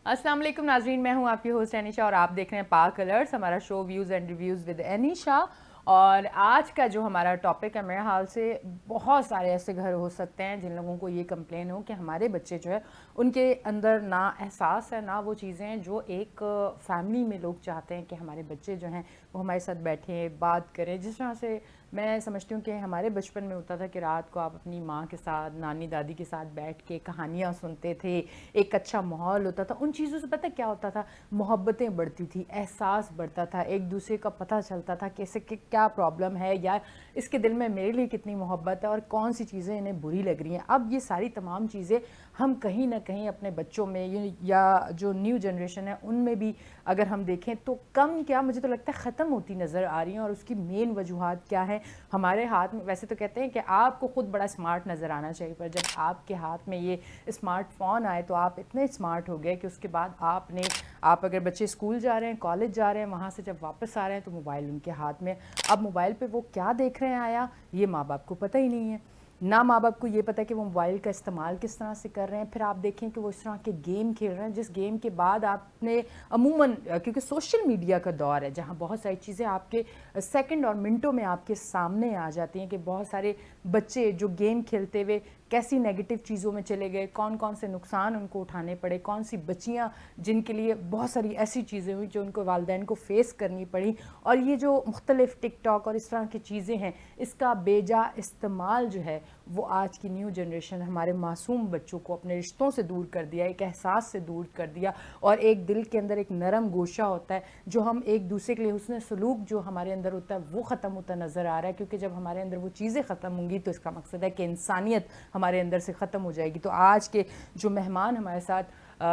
अस्सलाम वालेकुम नाज़रीन, मैं हूं आपकी होस्ट एनिशा और आप देख रहे हैं पाक अलर्ट्स, हमारा show views and reviews with Anisha. और आज का जो हमारा टॉपिक है, मेरे हाल से बहुत सारे ऐसे घर हो सकते हैं जिन लोगों को ये कंप्लेन हो कि हमारे बच्चे जो है उनके अंदर ना एहसास है, ना वो चीज़ें जो एक फैमिली में लोग चाहते हैं कि हमारे बच्चे जो हैं वो हमारे साथ बैठें, बात करें। जिस तरह से मैं समझती हूँ कि हमारे बचपन में होता था कि रात को आप अपनी माँ के साथ, नानी दादी के साथ बैठ के कहानियाँ सुनते थे, एक अच्छा माहौल होता था। उन चीज़ों से पता क्या होता था, मोहब्बतें बढ़ती थी, एहसास बढ़ता था, एक दूसरे का पता चलता था कि इसे क्या प्रॉब्लम है या इसके दिल में मेरे लिए कितनी मोहब्बत है और कौन सी चीज़ें इन्हें बुरी लग रही हैं। अब ये सारी तमाम चीज़ें हम कहीं ना कहीं अपने बच्चों में या जो न्यू जनरेशन है उनमें भी अगर हम देखें तो कम क्या, मुझे तो लगता है ख़त्म होती नज़र आ रही हैं। और उसकी मेन वजूहात क्या है, हमारे हाथ में वैसे तो कहते हैं कि आपको ख़ुद बड़ा स्मार्ट नज़र आना चाहिए, पर जब आपके हाथ में ये स्मार्टफोन आए तो आप इतने स्मार्ट हो गए कि उसके बाद आप अगर बच्चे स्कूल जा रहे हैं, कॉलेज जा रहे हैं, वहाँ से जब वापस आ रहे हैं तो मोबाइल उनके हाथ में। अब मोबाइल पे वो क्या देख रहे हैं आया, ये माँ बाप को पता ही नहीं है। ना माँ बाप को ये पता है कि वो मोबाइल का इस्तेमाल किस तरह से कर रहे हैं। फिर आप देखें कि वो इस तरह के गेम खेल रहे हैं जिस गेम के बाद आपने अमूमन, क्योंकि सोशल मीडिया का दौर है जहाँ बहुत सारी चीज़ें आपके सेकंड और मिनटों में आपके सामने आ जाती हैं कि बहुत सारे बच्चे जो गेम खेलते हुए कैसी नेगेटिव चीज़ों में चले गए, कौन कौन से नुकसान उनको उठाने पड़े, कौन सी बच्चियाँ जिनके लिए बहुत सारी ऐसी चीज़ें हुई जो उनको वालिदैन को फेस करनी पड़ी। और ये जो मुख्तलिफ टिकटॉक और इस तरह की चीज़ें हैं, इसका बेजा इस्तेमाल जो है वो आज की न्यू जनरेशन हमारे मासूम बच्चों को अपने रिश्तों से दूर कर दिया, एक एहसास से दूर कर दिया। और एक दिल के अंदर एक नरम गोशा होता है जो हम एक दूसरे के लिए, हुस्न सलूक जो हमारे अंदर होता है वो ख़त्म होता नज़र आ रहा है। क्योंकि जब हमारे अंदर वो चीज़ें ख़त्म होंगी तो इसका मकसद है कि इंसानियत हमारे अंदर से ख़त्म हो जाएगी। तो आज के जो मेहमान हमारे साथ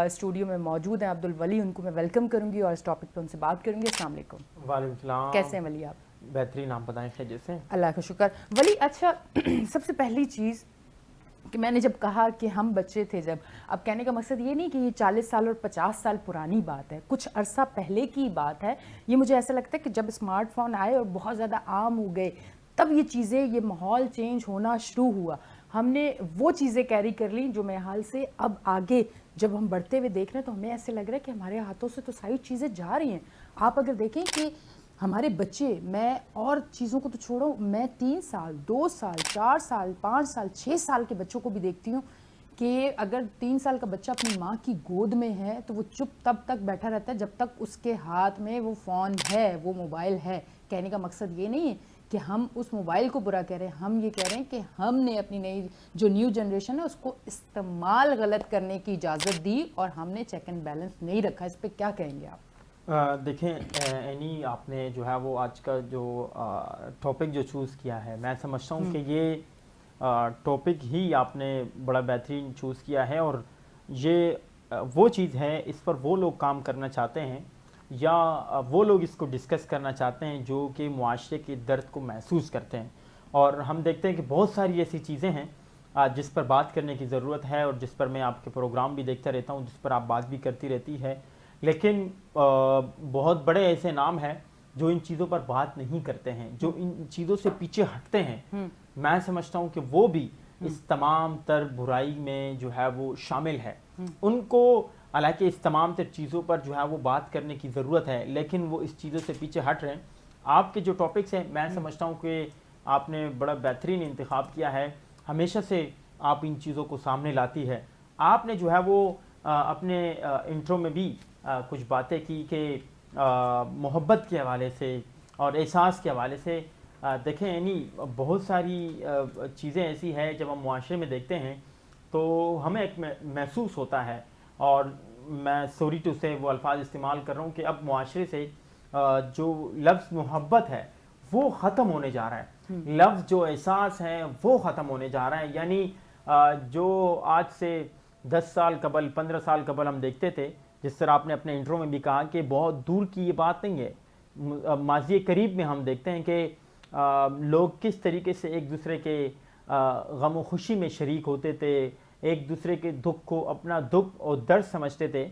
स्टूडियो में मौजूद हैं, अब्दुल वली, उनको मैं वेलकम करूंगी और इस टॉपिक पे उनसे बात करूंगी। अस्सलाम वालेकुम। वालेकुम सलाम। कैसे हैं वली आप? बेहतरीन, आप बताएं खैरियत से? अल्लाह का शुक्र। वली, अच्छा सबसे पहली चीज़ कि मैंने जब कहा कि हम बच्चे थे जब, अब कहने का मकसद ये नहीं कि ये 40 साल और 50 साल पुरानी बात है, कुछ अरसा पहले की बात है। ये मुझे ऐसा लगता है कि जब स्मार्टफोन आए और बहुत ज़्यादा आम हो गए तब ये चीज़ें, ये माहौल चेंज होना शुरू हुआ। हमने वो चीज़ें कैरी कर ली जो मेरे हाल से अब आगे जब हम बढ़ते हुए देख रहे हैं तो हमें ऐसे लग रहा है कि हमारे हाथों से तो सारी चीज़ें जा रही हैं। आप अगर देखें कि हमारे बच्चे, मैं और चीज़ों को तो छोड़ो, मैं 3 साल, 2 साल, 4 साल, 5 साल, 6 साल के बच्चों को भी देखती हूँ कि अगर 3 साल का बच्चा अपनी माँ की गोद में है तो वो चुप तब तक बैठा रहता है जब तक उसके हाथ में वो फ़ोन है, वो मोबाइल है। कहने का मकसद ये नहीं है कि हम उस मोबाइल को बुरा कह रहे हैं, हम ये कह रहे हैं कि हमने अपनी नई जो न्यू जनरेशन है उसको इस्तेमाल गलत करने की इजाज़त दी और हमने चेक एंड बैलेंस नहीं रखा। इस पर क्या कहेंगे आप? देखें एनी, आपने जो है वो आज का जो टॉपिक जो चूज़ किया है, मैं समझता हूँ कि ये टॉपिक ही आपने बड़ा बेहतरीन चूज़ किया है। और ये वो चीज़ है, इस पर वो लोग काम करना चाहते हैं या वो लोग इसको डिस्कस करना चाहते हैं जो कि मुआशरे के दर्द को महसूस करते हैं। और हम देखते हैं कि बहुत सारी ऐसी चीज़ें हैं जिस पर बात करने की ज़रूरत है और जिस पर मैं आपके प्रोग्राम भी देखता रहता हूँ, जिस पर आप बात भी करती रहती है। लेकिन बहुत बड़े ऐसे नाम हैं जो इन चीज़ों पर बात नहीं करते हैं, जो इन चीज़ों से पीछे हटते हैं। मैं समझता हूँ कि वो भी इस तमाम तर बुराई में जो है वो शामिल है। उनको हालांकि इस तमाम तर चीज़ों पर जो है वो बात करने की ज़रूरत है, लेकिन वो इस चीज़ों से पीछे हट रहे हैं। आपके जो टॉपिक्स हैं, मैं समझता हूँ कि आपने बड़ा बेहतरीन इंतखाब किया है। हमेशा से आप इन चीज़ों को सामने लाती है। आपने जो है वो अपने इंट्रो में भी कुछ बातें की कि मोहब्बत के हवाले से और एहसास के हवाले से। देखें यानी बहुत सारी चीज़ें ऐसी हैं जब हम मुआशरे में देखते हैं तो हमें एक महसूस होता है। और मैं सॉरी टू से वो अल्फाज इस्तेमाल कर रहा हूँ कि अब मुआशरे से जो लफ्ज़ मोहब्बत है वो ख़त्म होने जा रहा है। लफ्ज़ जो एहसास है वो ख़त्म होने जा रहा है। यानी जो आज से 10 साल कबल, 15 साल कबल हम देखते थे, जिस तरह आपने अपने इंट्रो में भी कहा कि बहुत दूर की ये बात नहीं है, माजी करीब में हम देखते हैं कि लोग किस तरीके से एक दूसरे के गम व खुशी में शरीक होते थे, एक दूसरे के दुख को अपना दुख और दर्द समझते थे।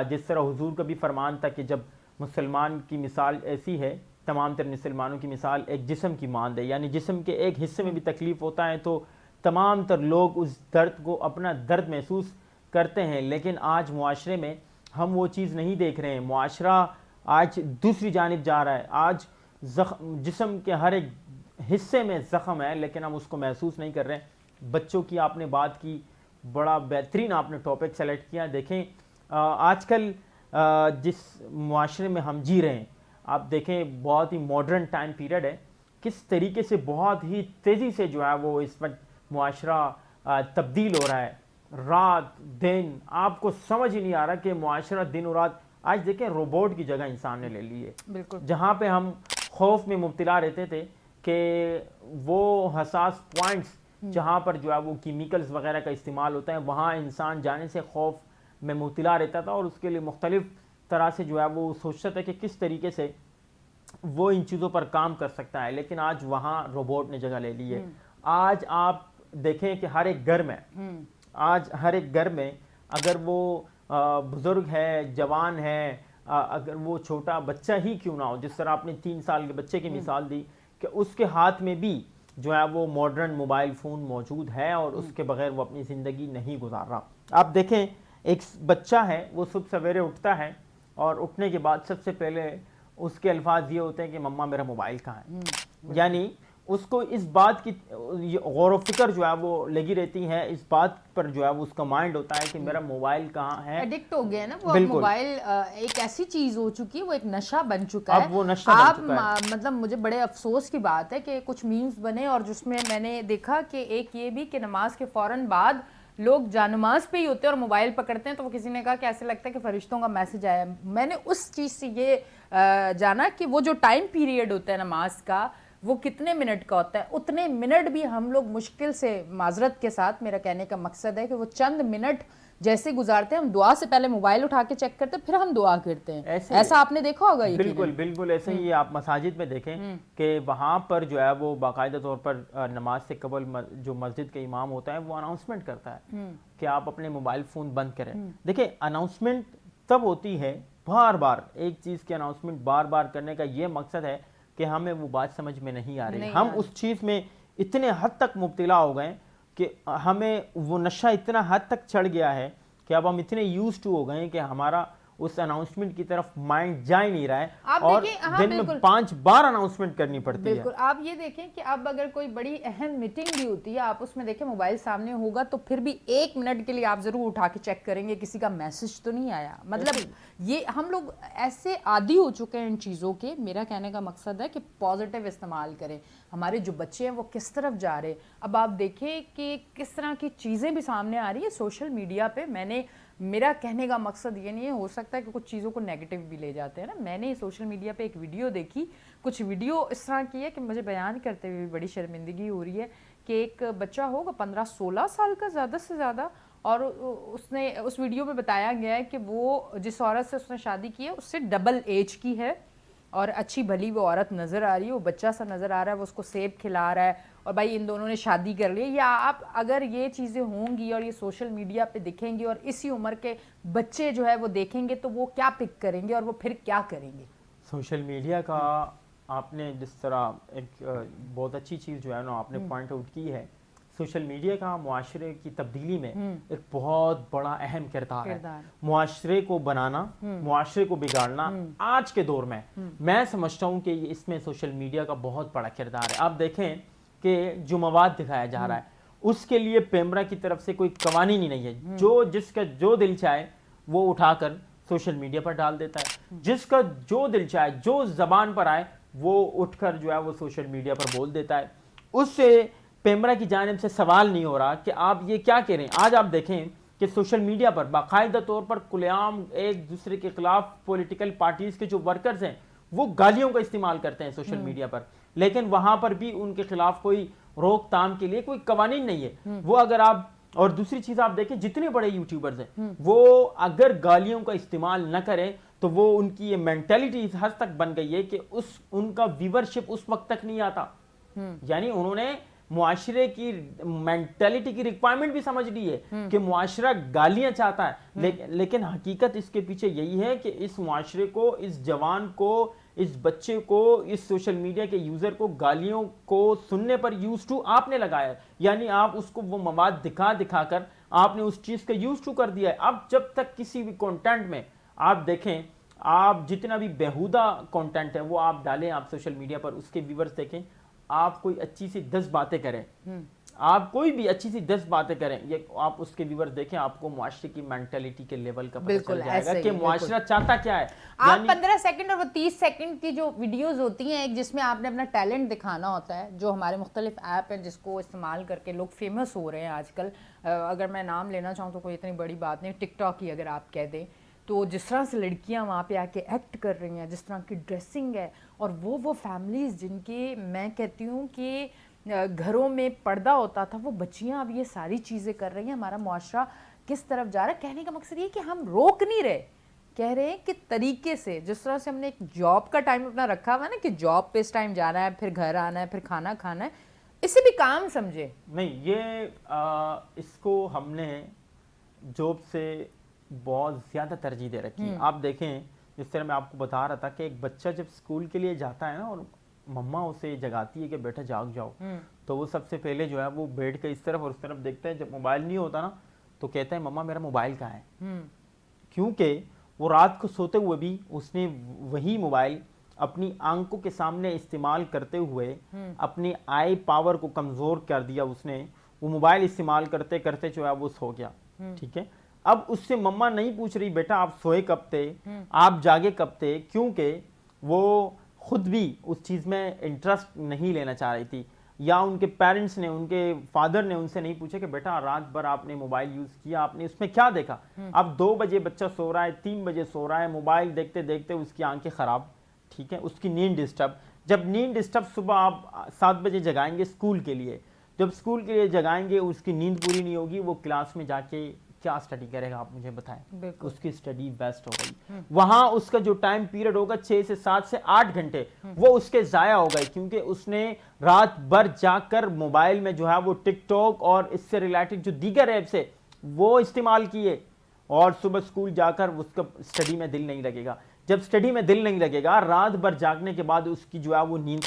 जिस तरह हुजूर का भी फरमान था कि जब मुसलमान की मिसाल ऐसी है, तमाम तर मुसलमानों की मिसाल एक जिस्म की मांद है। यानी जिस्म के एक हिस्से में भी तकलीफ़ होता है तो तमाम तर लोग उस दर्द को अपना दर्द महसूस करते हैं। लेकिन आज मुआशरे में हम वो चीज़ नहीं देख रहे हैं। मुआशरा आज दूसरी जानिब जा रहा है। आज जिस्म के हर एक हिस्से में ज़ख्म है, लेकिन हम उसको महसूस नहीं कर रहे हैं। बच्चों की आपने बात की, बड़ा बेहतरीन आपने टॉपिक सेलेक्ट किया। देखें आजकल जिस मुआशरे में हम जी रहे हैं, आप देखें बहुत ही मॉडर्न टाइम पीरियड है, किस तरीके से बहुत ही तेज़ी से जो है वो इस वक्त मुआशरा तब्दील हो रहा है। रात दिन आपको समझ ही नहीं आ रहा कि मुआशरा दिन और रात, आज देखें रोबोट की जगह इंसान ने ले ली है। बिल्कुल। जहाँ पे हम खौफ में मुब्तला रहते थे कि वो हसास पॉइंट्स जहाँ पर जो है वो केमिकल्स वगैरह का इस्तेमाल होता है, वहाँ इंसान जाने से खौफ में मुब्तला रहता था और उसके लिए मुख्तलिफ तरह से जो है वो सोचता था कि किस तरीके से वो इन चीज़ों पर काम कर सकता है। लेकिन आज वहाँ रोबोट ने जगह ले ली है। आज आप देखें कि हर एक घर में, आज हर एक घर में अगर वो बुज़ुर्ग है, जवान है, अगर वो छोटा बच्चा ही क्यों ना हो, जिस तरह आपने 3 साल के बच्चे की मिसाल दी कि उसके हाथ में भी जो है वो मॉडर्न मोबाइल फ़ोन मौजूद है और उसके बगैर वो अपनी ज़िंदगी नहीं गुजार रहा। आप देखें एक बच्चा है, वो सुबह सवेरे उठता है और उठने के बाद सबसे पहले उसके अल्फाज ये होते हैं कि मम्मा मेरा मोबाइल कहाँ है। यानी उसको इस बात की गौर व फिक्र जो है वो लगी रहती है, इस बात पर जो है वो उसका माइंड होता है कि मेरा मोबाइल कहाँ है। एडिक्ट हो गया है ना वो, अब मोबाइल एक ऐसी चीज हो चुकी है, वो एक नशा बन चुका है। अब वो नशा बन चुका है। मतलब मुझे बड़े अफसोस की बात है कि कुछ मीम्स बने और जिसमें मैंने देखा कि एक ये भी कि नमाज के फौरन बाद लोग जानमाज पे ही होते हैं और मोबाइल पकड़ते हैं, तो वो किसी ने कहा कि ऐसे लगता है कि फरिश्तों का मैसेज आया। मैंने उस चीज़ से ये जाना कि वो जो टाइम पीरियड होता है नमाज का, वो कितने मिनट का होता है। उतने मिनट भी हम लोग मुश्किल से, माजरत के साथ मेरा कहने का मकसद है कि वो चंद मिनट जैसे गुजारते हैं, हम दुआ से पहले मोबाइल उठा के चेक करते हैं, फिर हम दुआ करते हैं। ऐसा आपने देखा होगा? बिल्कुल बिल्कुल ऐसे ही आप मसाजिद में देखें कि वहाँ पर जो है वो बाकायदा तौर पर नमाज से कबल जो मस्जिद के इमाम होता है वो अनाउंसमेंट करता है कि आप अपने मोबाइल फ़ोन बंद करें। देखिए अनाउंसमेंट तब होती है, बार बार एक चीज़ की अनाउंसमेंट बार बार करने का ये मकसद है कि हमें वो बात समझ में नहीं आ रही, हम उस चीज़ में इतने हद तक मुब्तला हो गए कि हमें वो नशा इतना हद तक चढ़ गया है कि अब हम इतने यूज टू हो गए कि हमारा उस अनाउंसमेंट की तरफ माइंड जा ही नहीं रहा है और दिन में 5 बार अनाउंसमेंट करनी पड़ती है। बिल्कुल। आप ये देखें कि अब अगर कोई बड़ी अहम मीटिंग भी होती है, आप उसमें देखें मोबाइल सामने होगा तो फिर भी 1 मिनट के लिए आप जरूर उठा के चेक करेंगे किसी का मैसेज तो नहीं आया। मतलब ये हम लोग ऐसे आदी हो चुके हैं इन चीज़ों के। मेरा कहने का मकसद है कि पॉजिटिव इस्तेमाल करें। हमारे जो बच्चे हैं वो किस तरफ जा रहे हैं, अब आप देखें कि किस तरह की चीज़ें भी सामने आ रही है सोशल मीडिया पे। मेरा कहने का मकसद ये नहीं है, हो सकता है कि कुछ चीज़ों को नेगेटिव भी ले जाते हैं ना। मैंने सोशल मीडिया पे एक वीडियो देखी, कुछ वीडियो इस तरह की है कि मुझे बयान करते हुए बड़ी शर्मिंदगी हो रही है कि एक बच्चा होगा 15-16 साल का ज़्यादा से ज़्यादा, और उसने उस वीडियो में बताया गया है कि वो जिस औरत से उसने शादी की है उससे डबल एज की है और अच्छी भली वो औरत नज़र आ रही है, वो बच्चा सा नज़र आ रहा है, वो उसको सेब खिला रहा है और भाई इन दोनों ने शादी कर ली। या आप अगर ये चीज़ें होंगी और ये सोशल मीडिया पे दिखेंगी और इसी उम्र के बच्चे जो है वो देखेंगे तो वो क्या पिक करेंगे और वो फिर क्या करेंगे? सोशल मीडिया का आपने जिस तरह एक बहुत अच्छी चीज़ जो है ना आपने पॉइंट आउट की है, सोशल मीडिया का मुआशरे की तब्दीली में एक बहुत बड़ा अहम किरदार है। मुआशरे को बनाना, मुआशरे को बिगाड़ना आज के दौर में मैं समझता हूँ कि इसमें सोशल मीडिया का बहुत बड़ा किरदार है। आप देखें कि जो मवाद दिखाया जा रहा है उसके लिए पेमरा की तरफ से कोई कवानीन ही नहीं है। जो जिसका जो दिल चाहे वो उठाकर सोशल मीडिया पर डाल देता है, जिसका जो दिल चाहे जो जबान पर आए वो उठकर जो है वो सोशल मीडिया पर बोल देता है। उससे पेमरा की जानिब से सवाल नहीं हो रहा कि आप ये क्या कह रहे हैं। आज आप देखें कि सोशल मीडिया पर बाकायदा तौर पर खुलेआम एक दूसरे के खिलाफ पॉलिटिकल पार्टीज के जो वर्कर्स हैं वो गालियों का इस्तेमाल करते हैं सोशल मीडिया पर, लेकिन वहां पर भी उनके खिलाफ कोई रोकथाम के लिए कोई कवानीन नहीं है। वो अगर आप और दूसरी चीज आप देखें जितने बड़े यूट्यूबर्स हैं वो अगर गालियों का इस्तेमाल न करें तो वो उनकी ये मेंटेलिटी इस हद तक बन गई है कि उनका व्यूवरशिप उस वक्त तक नहीं आता। यानी उन्होंने मुआशरे की मेंटेलिटी की रिक्वायरमेंट भी समझ ली है कि मुआशरा गालियां चाहता है, लेकिन हकीकत इसके पीछे यही है कि इस मुआशरे को, इस जवान को, इस बच्चे को, इस सोशल मीडिया के यूजर को गालियों को सुनने पर यूज टू आपने लगाया। यानी आप उसको वो मवाद दिखा कर आपने उस चीज का यूज टू कर दिया है। अब जब तक किसी भी कंटेंट में आप देखें, आप जितना भी बेहुदा कंटेंट है वो आप डालें, आप सोशल मीडिया पर, उसके व्यूअर्स देखें, आप कोई अच्छी सी 10 बातें करें, आप कोई भी अच्छी सी 10 बातें करें, ये आप उसके व्यूअर्स देखें, आपको मुआशरे की मेंटालिटी के लेवल का पता चल जाएगा कि मुआशरा चाहता क्या है। आप 15 सेकंड और वो 30 सेकंड की जो वीडियोस होती हैं, एक जिसमें आपने अपना टैलेंट दिखाना होता है, जो हमारे मुख्तलिफ ऐप हैं जिसको इस्तेमाल करके लोग फेमस हो रहे हैं आजकल। अगर मैं नाम लेना चाहूँ तो कोई इतनी बड़ी बात नहीं, टिकटॉक ही अगर आप कह दें, तो जिस तरह से लड़कियां वहाँ पे आके एक्ट कर रही हैं, जिस तरह की ड्रेसिंग है, और वो फैमिलीज़ जिनके, मैं कहती हूँ कि घरों में पर्दा होता था, वो बच्चियां अब ये सारी चीज़ें कर रही हैं। हमारा मुआशरा किस तरफ जा रहा है? कहने का मकसद ये कि हम रोक नहीं रहे, कह रहे हैं कि तरीके से, जिस तरह से हमने एक जॉब का टाइम अपना रखा हुआ है ना, कि जॉब पे इस टाइम जाना है, फिर घर आना है, फिर खाना खाना है, इसे भी काम समझे। नहीं, ये इसको हमने जॉब से बहुत ज़्यादा तरजीह दे रखी है। आप देखें, जिस तरह मैं आपको बता रहा था कि एक बच्चा जब स्कूल के लिए जाता है ना, और मम्मा उसे जगाती है कि बेटा जाग जाओ, तो वो सबसे पहले जो है वो बेड के इस तरफ और उस तरफ देखता है। जब मोबाइल नहीं होता ना, तो कहता है मम्मा मेरा मोबाइल कहाँ है, क्योंकि वो रात को सोते हुए भी उसने वही मोबाइल अपनी आंखों के सामने इस्तेमाल करते हुए अपनी आई पावर को कमजोर कर दिया उसने। वो मोबाइल इस्तेमाल करते करते जो है वो सो गया। ठीक है, अब उससे मम्मा नहीं पूछ रही बेटा आप सोए कब थे, आप जागे कब थे, क्योंकि वो खुद भी उस चीज में इंटरेस्ट नहीं लेना चाह रही थी, या उनके पेरेंट्स ने, उनके फादर ने उनसे नहीं पूछा कि बेटा रात भर आपने मोबाइल यूज किया, आपने उसमें क्या देखा। अब 2 बजे बच्चा सो रहा है, 3 बजे सो रहा है, मोबाइल देखते देखते उसकी आंखें खराब, ठीक है, उसकी नींद डिस्टर्ब। जब नींद डिस्टर्ब, सुबह आप 7 बजे जगाएंगे स्कूल के लिए, जब स्कूल के लिए जगाएंगे उसकी नींद पूरी नहीं होगी, वो क्लास में जाके क्या स्टडी करेगा आप मुझे बताएं। उसकी स्टडी बेस्ट हो गई, वहां उसका जो टाइम पीरियड होगा 6 से 7 से 8 घंटे वो उसके जाया हो गए, क्योंकि उसने रात भर जाकर मोबाइल में जो है वो टिकटॉक और इससे रिलेटेड जो दीगर ऐप्स है वो इस्तेमाल किए, और सुबह स्कूल जाकर उसका स्टडी में दिल नहीं लगेगा। जब स्टडी में दिल नहीं लगेगा, रात भर जागने के बाद उसकी जो है वो नींद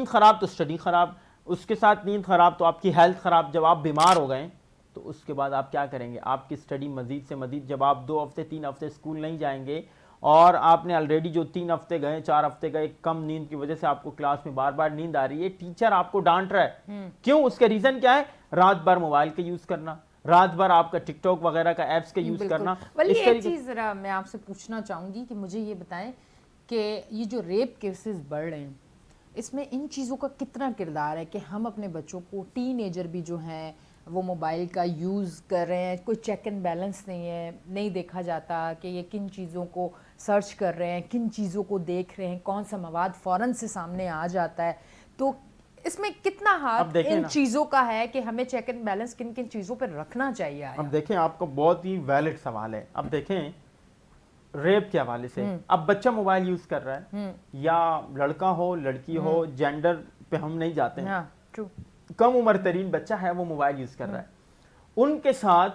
खराब तो स्टडी खराब, उसके साथ नींद खराब तो आपकी हेल्थ खराब। जब आप बीमार हो गए तो उसके बाद आप क्या करेंगे, आपकी स्टडी मजीद से मजीद, जब आप 2 हफ्ते 3 हफ्ते स्कूल नहीं जाएंगे और आपने ऑलरेडी जो 3 हफ्ते गए 4 हफ्ते गए, कम नींद की वजह से आपको क्लास में बार बार नींद आ रही है, टीचर आपको डांट रहा है, क्यों? उसके रीजन क्या है? रात भर मोबाइल के यूज करना, रात भर आपका टिकटॉक वगैरह का एप्स के यूज करना। एक चीज जरा मैं आपसे पूछना चाहूंगी कि मुझे ये बताएं कि ये जो रेप केसेस बढ़ रहे हैं, इसमें इन चीज़ों का कितना किरदार है कि हम अपने बच्चों को, टीनेजर भी जो हैं वो मोबाइल का यूज़ कर रहे हैं, कोई चेक एंड बैलेंस नहीं है, नहीं देखा जाता कि ये किन चीज़ों को सर्च कर रहे हैं, किन चीज़ों को देख रहे हैं, कौन सा मवाद फ़ौरन से सामने आ जाता है। तो इसमें कितना हाथ इन चीज़ों का है कि हमें चेक एंड बैलेंस किन किन चीज़ों पर रखना चाहिए? अब देखें, आपका बहुत ही वैलिड सवाल है। अब देखें, रेप के हवाले से अब बच्चा मोबाइल यूज कर रहा है, या लड़का हो लड़की हो, जेंडर पे हम नहीं जाते हैं, कम उम्र तरीन बच्चा है वो मोबाइल यूज कर रहा है, उनके साथ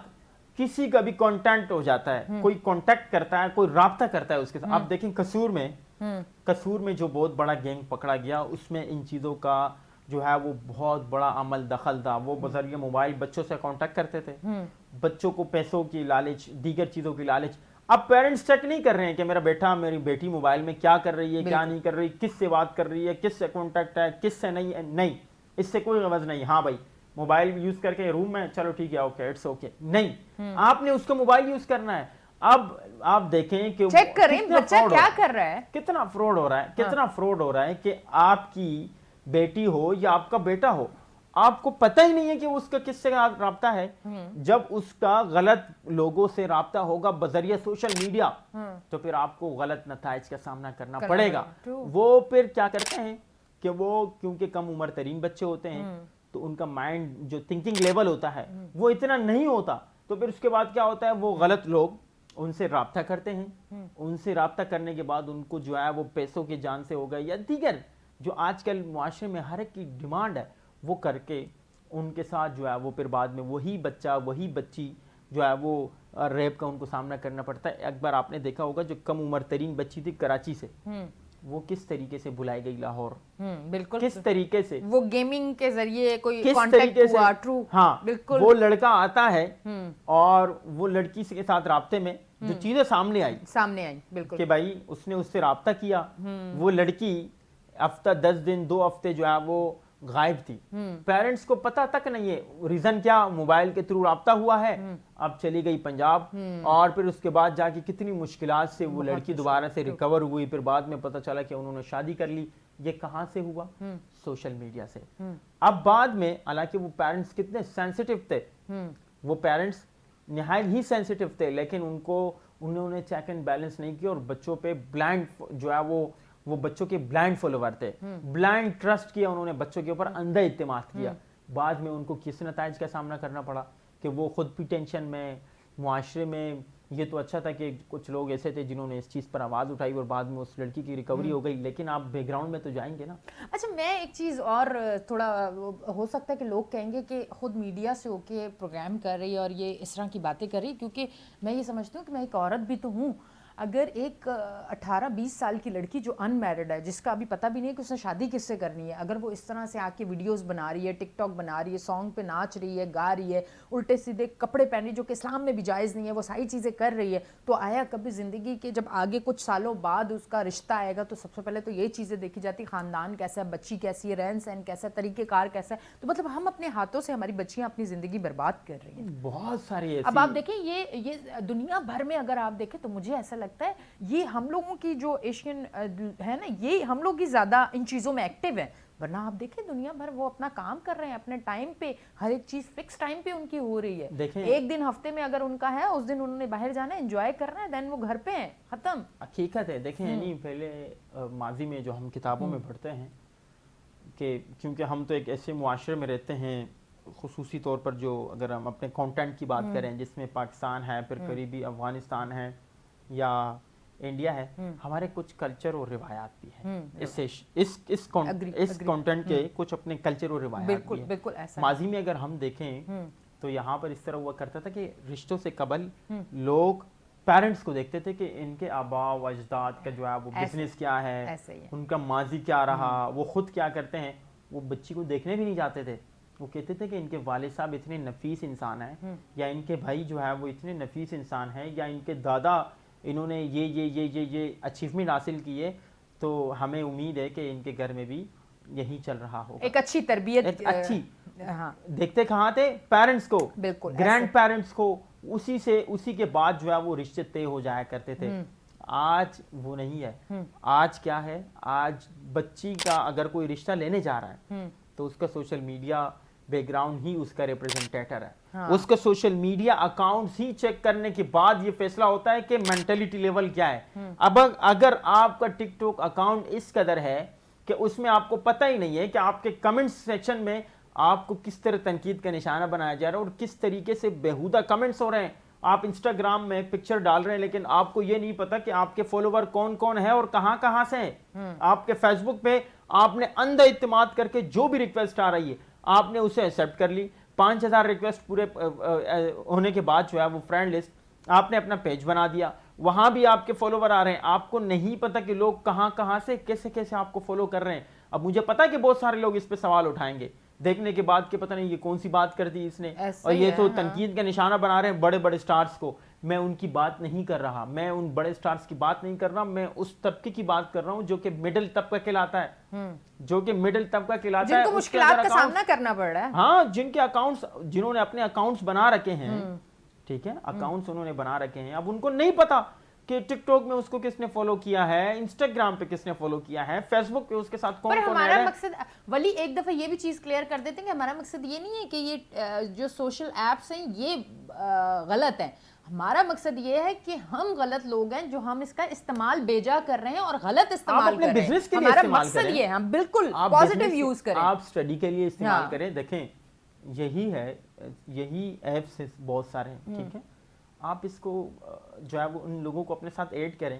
किसी का भी कांटेक्ट हो जाता है, कोई कांटेक्ट करता है, कोई राब्ता करता है उसके साथ। आप देखें कसूर में जो बहुत बड़ा गैंग पकड़ा गया, उसमें इन चीजों का जो है वो बहुत बड़ा अमल दखल था। वो बजरिए मोबाइल बच्चों से कांटेक्ट करते थे, बच्चों को पैसों की लालच, दीगर चीजों की लालच। अब पेरेंट्स चेक नहीं कर रहे हैं कि मेरा बेटा मेरी बेटी मोबाइल में क्या कर रही है, क्या नहीं कर रही, किससे बात कर रही है, किससे कांटेक्ट है, किससे नहीं, इससे कोई गरज नहीं। हाँ भाई, मोबाइल यूज करके रूम में, चलो ठीक है, ओके, इट्स ओके, नहीं, आपने उसको मोबाइल यूज करना है। अब आप देखें कि चेक करें बच्चा क्या कर रहा है, कितना फ्रॉड हो रहा है, कितना फ्रॉड हो रहा है कि आपकी बेटी हो या आपका बेटा हो, आपको पता ही नहीं है कि उसका किससे राब्ता है। जब उसका गलत लोगों से राब्ता होगा बजरिया सोशल मीडिया, तो फिर आपको गलत नताइज का सामना करना पड़ेगा। वो फिर क्या करते हैं कि वो, क्योंकि कम उम्र तरीन बच्चे होते हैं, तो उनका माइंड जो थिंकिंग लेवल होता है वो इतना नहीं होता, तो फिर उसके बाद क्या होता है, वो गलत लोग उनसे राब्ता करते हैं। उनसे राब्ता करने के बाद उनको जो है वो पैसों की जान से हो गए या दीगर जो आजकल मुआशरे में हर एक की डिमांड है, वो करके उनके साथ जो है वो फिर बाद में वही बच्चा, वही बच्ची जो है वो रेप का उनको सामना करना पड़ता है। एक बार आपने देखा होगा जो कम उम्र तरीन बच्ची थी कराची से, वो किस तरीके से बुलाई गई लाहौर, बिल्कुल किस तरीके से, वो गेमिंग के जरिए कोई किस कांटेक्ट तरीके हुआ, से, ट्रू, हाँ बिल्कुल, वो लड़का आता है और वो लड़की के साथ राब्ते में, जो चीजें सामने आई बिल्कुल कि भाई उसने उससे राब्ता किया, वो लड़की हफ्ता 10 दिन 2 हफ्ते जो है वो गायब थी, पेरेंट्स को पता तक नहीं है रीजन क्या, मोबाइल के थ्रू राब्ता हुआ है, अब चली गई पंजाब, और फिर उसके बाद जाके कितनी मुश्किलात से वो लड़की दोबारा से रिकवर हुई, फिर बाद में पता चला कि उन्होंने शादी कर ली। ये कहां से हुआ? सोशल मीडिया से। अब बाद में हालांकि वो पेरेंट्स कितने सेंसिटिव थे, वो पेरेंट्स निहायत ही सेंसिटिव थे, लेकिन उन्होंने चेक एंड बैलेंस नहीं किया और बच्चों पे ब्लाइंड जो है वो बच्चों के ब्लाइंड फॉलोवर थे, ब्लाइंड ट्रस्ट किया उन्होंने, बच्चों के ऊपर अंधा इत्तेमाद किया। बाद में उनको किस नताइज का सामना करना पड़ा कि वो खुद भी टेंशन में, मुआशरे में। ये तो अच्छा था कि कुछ लोग ऐसे थे जिन्होंने इस चीज़ पर आवाज़ उठाई और बाद में उस लड़की की रिकवरी हो गई, लेकिन आप बैकग्राउंड में तो जाएंगे ना। अच्छा, मैं एक चीज़ और थोड़ा, हो सकता है कि लोग कहेंगे कि खुद मीडिया से होके प्रोग्राम कर रही है और ये इस तरह की बातें कर रही है, क्योंकि मैं ये समझती हूँ कि मैं एक औरत भी तो हूँ। अगर एक 18-20 साल की लड़की जो अनमैरिड है, जिसका अभी पता भी नहीं है कि उसने शादी किससे करनी है, अगर वो इस तरह से आके वीडियोस बना रही है, टिकटॉक बना रही है, सॉन्ग पे नाच रही है, गा रही है, उल्टे सीधे कपड़े पहन रही है जो कि इस्लाम में भी जायज़ नहीं है, वो सारी चीज़ें कर रही है, तो आया कभी ज़िंदगी के जब आगे कुछ सालों बाद उसका रिश्ता आएगा तो सबसे पहले तो ये चीज़ें देखी जाती, ख़ानदान कैसा है, बच्ची कैसी है, रहन सहन कैसा है, तरीक़ेकार कैसा है। तो मतलब हम अपने हाथों से हमारी बच्चियाँ अपनी ज़िंदगी बर्बाद कर रही हैं। बहुत सारी अब आप देखें ये दुनिया भर में अगर आप देखें तो मुझे ऐसा लगता है ये हम लोगों की जो एशियन है ना, ये हम लोग ही ज़्यादा इन चीज़ों में एक्टिव है, वरना आप देखें दुनिया भर वो अपना काम कर रहे हैं अपने टाइम पे, हर एक चीज़ फिक्स टाइम पे उनकी हो रही है। एक दिन हफ्ते में अगर उनका है, उस दिन उन्होंने बाहर जाना है, एंजॉय करना है, देन वो घर पे है, खत्म। हकीकत है। देखें नहीं, पहले माजी में जो हम किताबों में पढ़ते हैं कि क्योंकि हम तो एक ऐसे मुआशरे में रहते हैं, खुसूसी तौर पर जो अगर हम अपने कंटेंट की बात करें जिसमें पाकिस्तान है, फिर करीबी अफगानिस्तान है या इंडिया है, हमारे कुछ कल्चर और रिवायात भी हैं। इस कंटेंट के कुछ अपने कल्चर और रिवायात भी हैं। बिल्कुल ऐसा। माजी में अगर हम देखें तो यहाँ पर इस तरह हुआ करता था कि रिश्तों से कबल लोग पेरेंट्स को देखते थे कि इनके आबा व अजदाद का जो है वो बिजनेस क्या है, उनका माजी क्या रहा, वो खुद क्या करते हैं। वो बच्ची को देखने भी नहीं जाते थे, वो कहते थे कि इनके वालिद साहब इतने नफीस इंसान हैं, या इनके भाई जो है वो इतने नफीस इंसान हैं, या इनके दादा इन्होंने ये अचीवमेंट हासिल की है, तो हमें उम्मीद है कि इनके घर में भी यही चल रहा होगा। एक अच्छी तरबियत, अच्छी। हाँ। देखते कहाँ थे? पेरेंट्स को, बिल्कुल ग्रैंड पेरेंट्स को, उसी के बाद जो है वो रिश्ते तय हो जाया करते थे। आज वो नहीं है। आज क्या है? आज बच्ची का अगर कोई रिश्ता लेने जा रहा है तो उसका सोशल मीडिया बैकग्राउंड ही उसका रिप्रेजेंटेटर है। हाँ। उसका सोशल मीडिया अकाउंट्स ही चेक करने के बाद ये फैसला होता है कि मेंटालिटी लेवल क्या है। अब अगर आपका टिकटॉक अकाउंट इस कदर है कि उसमें आपको पता ही नहीं है कि आपके कमेंट सेक्शन में आपको किस तरह तनकीद का निशाना बनाया जा रहा है और किस तरीके से बेहुदा कमेंट्स हो रहे हैं। आप इंस्टाग्राम में पिक्चर डाल रहे हैं लेकिन आपको ये नहीं पता कि आपके फॉलोवर कौन कौन है और कहां कहां से हैं। आपके फेसबुक पे आपने अंधा इत्तेमाद करके जो भी रिक्वेस्ट आ रही है आपने उसे एक्सेप्ट कर ली। 5000 रिक्वेस्ट पूरे होने के बाद जो है वो फ्रेंड लिस्ट आपने अपना पेज बना दिया, वहां भी आपके फॉलोवर आ रहे हैं। आपको नहीं पता कि लोग कहां कहां से कैसे कैसे आपको फॉलो कर रहे हैं। अब मुझे पता है कि बहुत सारे लोग इस पे सवाल उठाएंगे देखने के बाद कि पता नहीं ये कौन सी बात कर दी इसने, और ये तो तनकीद का निशाना बना रहे हैं बड़े बड़े स्टार्स को। मैं उनकी बात नहीं कर रहा, मैं उन बड़े स्टार्स की बात नहीं कर रहा, मैं उस तबके की बात कर रहा हूं जो कि मिडिल तबका कहलाता है, जो कि मिडिल तबका कहलाता है, जिनको मुश्किलात का सामना करना पड़ रहा है। हाँ, जिनके अकाउंट्स, जिन्होंने अपने अकाउंट्स बना रखे हैं, ठीक है, अकाउंट्स उन्होंने बना रखे हैं। अब उनको नहीं पता कि टिकटॉक में उसको किसने फॉलो किया है, इंस्टाग्राम पे किसने फॉलो किया है, फेसबुक पे उसके साथ कौन कौन है। हमारा मकसद, वली एक दफा ये भी चीज क्लियर कर देते हैं कि हमारा मकसद ये नहीं है कि ये जो सोशल एप्स हैं ये गलत हैं। हमारा मकसद ये है कि हम गलत लोग हैं जो हम इसका इस्तेमाल बेजा कर रहे हैं और गलत इस्तेमाल कर रहे हैं। हमारा मकसद ये है, हम बिल्कुल पॉजिटिव यूज करें, आप स्टडी के लिए इस्तेमाल करें। देखें, यही है, यही एप्स बहुत सारे हैं, ठीक है। आप इसको जो है वो उन लोगों को अपने साथ ऐड करें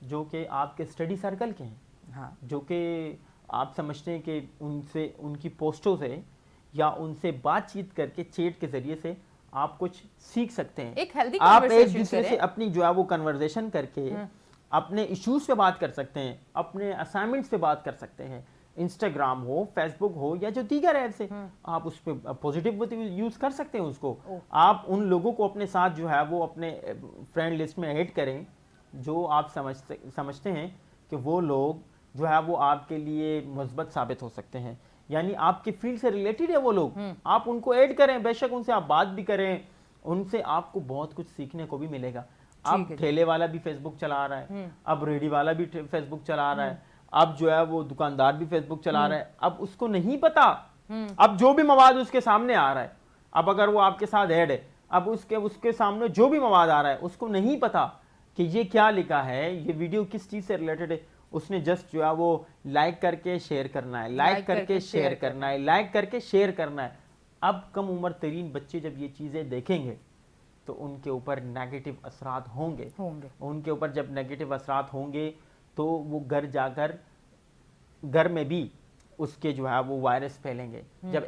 जो कि आपके स्टडी सर्कल के हैं, हाँ, जो कि आप समझते हैं कि उनसे, उनकी पोस्टों से या उनसे बातचीत करके चैट के जरिए से आप कुछ सीख सकते हैं। एक हेल्दी आप एक दूसरे से अपनी जो है वो कन्वर्सेशन करके अपने इश्यूज पे बात कर सकते हैं, अपने असाइनमेंट्स पे बात कर सकते हैं, इंस्टाग्राम हो, फेसबुक हो या जो दीगर ऐप्स है, आप उस पर पॉजिटिव यूज कर सकते हैं उसको। आप उन लोगों को अपने साथ जो है वो अपने फ्रेंड लिस्ट में ऐड करें जो आप समझते हैं कि वो लोग जो है वो आपके लिए मुस्बत साबित हो सकते हैं, यानी आपके फील्ड से रिलेटेड है वो लोग, आप उनको ऐड करें, बेशक उनसे आप बात भी करें, उनसे आपको बहुत कुछ सीखने को भी मिलेगा। अब ठेले वाला भी फेसबुक चला रहा है, अब रेडी वाला भी फेसबुक चला रहा है, अब जो है वो दुकानदार भी फेसबुक चला रहा है। अब उसको नहीं पता, अब जो भी मवाद उसके सामने आ रहा है, अब अगर वो आपके साथ ऐड है, अब उसके सामने जो भी मवाद आ रहा है उसको नहीं पता कि ये क्या लिखा है, ये वीडियो किस चीज से रिलेटेड है। उसने जस्ट जो है वो लाइक करके शेयर करना है, लाइक करके शेयर करना है, लाइक करके शेयर करना है। अब कम उम्र तरीन बच्चे जब ये चीजें देखेंगे तो उनके ऊपर नेगेटिव असरात होंगे। उनके ऊपर जब नेगेटिव असरात होंगे तो वो घर जाकर घर में भी उसके जो है वो वायरस फैलेंगे। जब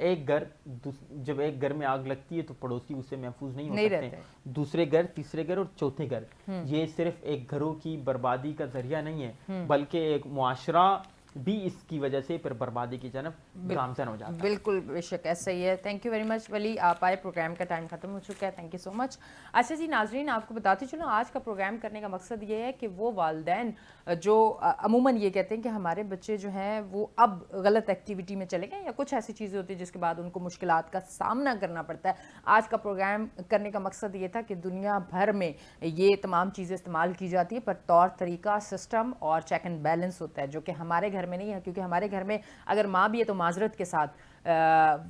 एक घर में आग लगती है तो पड़ोसी उससे महफूज नहीं हो सकते, दूसरे घर, तीसरे घर और चौथे घर। ये सिर्फ एक घरों की बर्बादी का जरिया नहीं है, बल्कि एक मुआशरा भी इसकी वजह से फिर बर्बादी की जानब गामजन हो जाता है। बिल्कुल, बेशक ऐसा ही है। थैंक यू वेरी मच वली, आप आए, प्रोग्राम का टाइम खत्म हो चुका है, थैंक यू सो मच। अच्छा जी नाजरीन, आपको बताती चलो आज का प्रोग्राम करने का मकसद ये है कि वो वालिदैन जो अमूमन ये कहते हैं कि हमारे बच्चे जो हैं वो अब गलत एक्टिविटी में चले गए या कुछ ऐसी चीज़ें होती हैं जिसके बाद उनको मुश्किलात का सामना करना पड़ता है, आज का प्रोग्राम करने का मकसद ये था कि दुनिया भर में ये तमाम चीज़ें इस्तेमाल की जाती है, पर तौर तरीका, सिस्टम और चेक एंड बैलेंस होता है जो कि हमारे घर में नहीं है। क्योंकि हमारे घर में अगर माँ भी है तो माजरत के साथ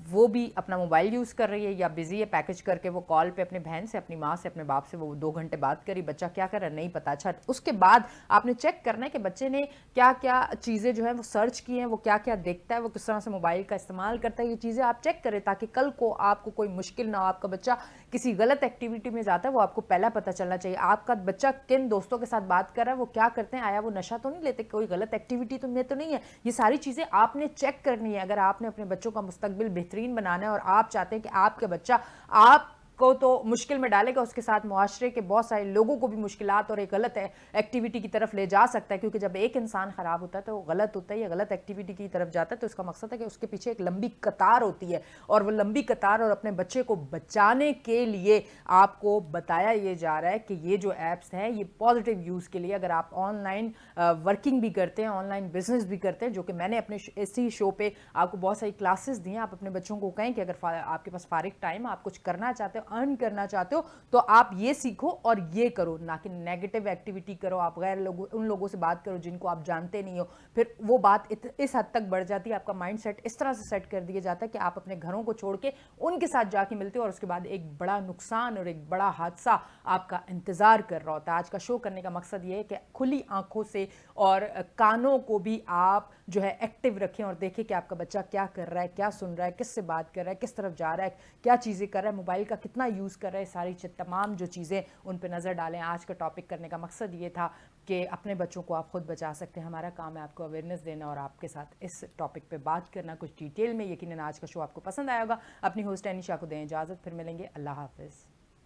वो भी अपना मोबाइल यूज़ कर रही है या बिजी है, पैकेज करके वो कॉल पे अपने बहन से, अपनी माँ से, अपने बाप से वो 2 घंटे बात करी, बच्चा क्या कर रहा है नहीं पता। अच्छा, उसके बाद आपने चेक करना है कि बच्चे ने क्या क्या चीज़ें जो है वो सर्च की हैं, वो क्या क्या देखता है, वो किस तरह से मोबाइल का इस्तेमाल करता है, ये चीज़ें आप चेक करें ताकि कल को आपको कोई मुश्किल ना हो। आपका बच्चा किसी गलत एक्टिविटी में जाता है वो आपको पहला पता चलना चाहिए। आपका बच्चा किन दोस्तों के साथ बात कर रहा है, वो क्या करते हैं, आया वो नशा तो नहीं लेते, कोई गलत एक्टिविटी तो में तो नहीं है, ये सारी चीज़ें आपने चेक करनी है। अगर आपने अपने बच्चों का मुस्तकबिल बेहतरीन बनाना है और आप चाहते हैं कि आपके बच्चा आप को तो मुश्किल में डालेगा, उसके साथ मुआशरे के बहुत सारे लोगों को भी मुश्किलात और एक गलत एक्टिविटी की तरफ ले जा सकता है। क्योंकि जब एक इंसान ख़राब होता है तो वो गलत होता है या गलत एक्टिविटी की तरफ जाता है तो इसका मकसद है कि उसके पीछे एक लंबी कतार होती है, और वो लंबी कतार और अपने बच्चे को बचाने के लिए आपको बताया ये जा रहा है कि ये जो ऐप्स हैं ये पॉजिटिव यूज़ के लिए, अगर आप ऑनलाइन वर्किंग भी करते हैं, ऑनलाइन बिजनेस भी करते हैं, जो कि मैंने अपने इसी शो पे आपको बहुत सारी क्लासेस दी हैं, आप अपने बच्चों को कहें कि अगर आपके पास फारिग टाइम, आप कुछ करना चाहते हो, अर्न करना चाहते हो, तो आप ये सीखो और ये करो, ना कि नेगेटिव एक्टिविटी करो। आप गैर लोगों, उन लोगों से बात करो जिनको आप जानते नहीं हो, फिर वो बात इस हद तक बढ़ जाती है, आपका माइंड सेट इस तरह से सेट कर दिया जाता है कि आप अपने घरों को छोड़ के उनके साथ जाके मिलते हो और उसके बाद एक बड़ा नुकसान और एक बड़ा हादसा आपका इंतजार कर रहा होता है। आज का शो करने का मकसद ये है कि खुली आंखों से और कानों को भी आप जो है एक्टिव रखें और देखें कि आपका बच्चा क्या कर रहा है, क्या सुन रहा है, किससे बात कर रहा है, किस तरफ जा रहा है, क्या चीज़ें कर रहा है, मोबाइल का कितना यूज़ कर रहा है, सारी तमाम जो चीज़ें उन पे नज़र डालें। आज का टॉपिक करने का मकसद ये था कि अपने बच्चों को आप खुद बचा सकते हैं। हमारा काम है आपको अवेयरनेस देना और आपके साथ इस टॉपिक पे बात करना कुछ डिटेल में। यकीनन आज का शो आपको पसंद आया होगा। अपनी होस्ट एनिशा को दें इजाज़त, फिर मिलेंगे, अल्लाह हाफिज़।